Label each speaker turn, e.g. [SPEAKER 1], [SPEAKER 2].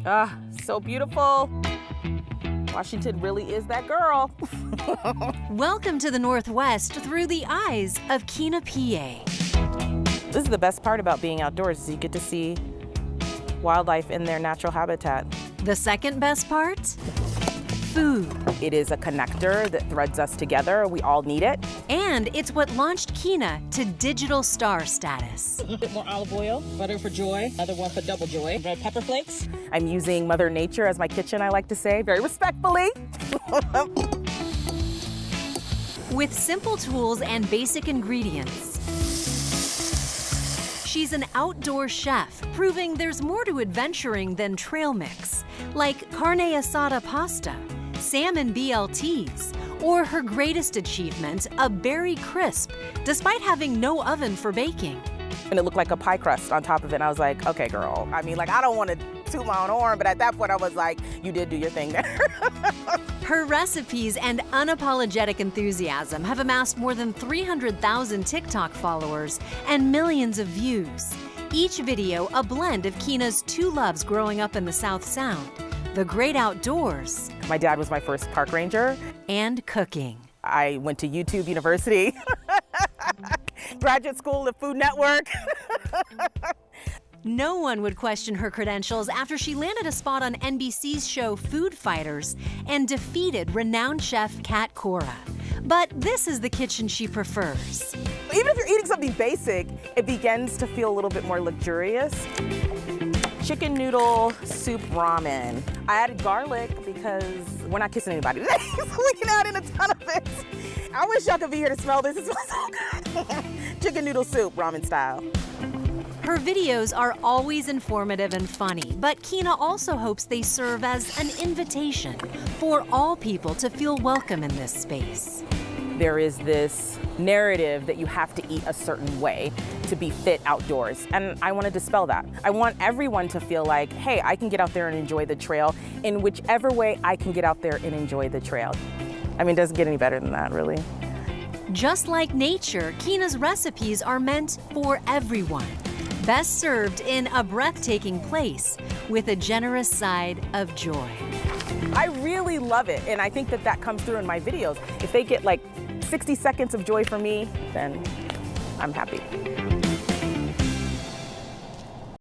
[SPEAKER 1] Ah, so beautiful. Washington really is that girl.
[SPEAKER 2] Welcome to the Northwest through the eyes of Peay.
[SPEAKER 1] This is the best part about being outdoors, is you get to see wildlife in their natural habitat.
[SPEAKER 2] The second best part? Food.
[SPEAKER 1] It is a connector that threads us together. We all need it.
[SPEAKER 2] And it's what launched Kina to digital star status.
[SPEAKER 3] A little bit more olive oil, butter for joy, another one for double joy, red pepper flakes.
[SPEAKER 1] I'm using Mother Nature as my kitchen, I like to say, very respectfully.
[SPEAKER 2] With simple tools and basic ingredients, she's an outdoor chef, proving there's more to adventuring than trail mix, like carne asada pasta, salmon BLTs, or her greatest achievement, a berry crisp, despite having no oven for baking.
[SPEAKER 1] And it looked like a pie crust on top of it. And I was like, okay, girl. I mean, like, I don't want to toot my own horn, but at that point I was like, you did do your thing there.
[SPEAKER 2] Her recipes and unapologetic enthusiasm have amassed more than 300,000 TikTok followers and millions of views. Each video a blend of Kina's two loves growing up in the South Sound, the great outdoors.
[SPEAKER 1] My dad was my first park ranger.
[SPEAKER 2] And cooking.
[SPEAKER 1] I went to YouTube University, graduate school of Food Network.
[SPEAKER 2] No one would question her credentials after she landed a spot on NBC's show Food Fighters and defeated renowned chef Kat Cora. But this is the kitchen she prefers.
[SPEAKER 1] Even if you're eating something basic, it begins to feel a little bit more luxurious. Chicken noodle soup ramen. I added garlic because we're not kissing anybody today, so we can add in a ton of it. I wish y'all could be here to smell this. It smells so good. Chicken noodle soup, ramen style.
[SPEAKER 2] Her videos are always informative and funny, but Kina also hopes they serve as an invitation for all people to feel welcome in this space.
[SPEAKER 1] There is this narrative that you have to eat a certain way to be fit outdoors, and I want to dispel that. I want everyone to feel like, hey, I can get out there and enjoy the trail in whichever way I can get out there and enjoy the trail. I mean, it doesn't get any better than that, really.
[SPEAKER 2] Just like nature, Kina's recipes are meant for everyone. Best served in a breathtaking place with a generous side of joy.
[SPEAKER 1] I really love it, and I think that that comes through in my videos. If they get like 60 seconds of joy from me, then I'm happy.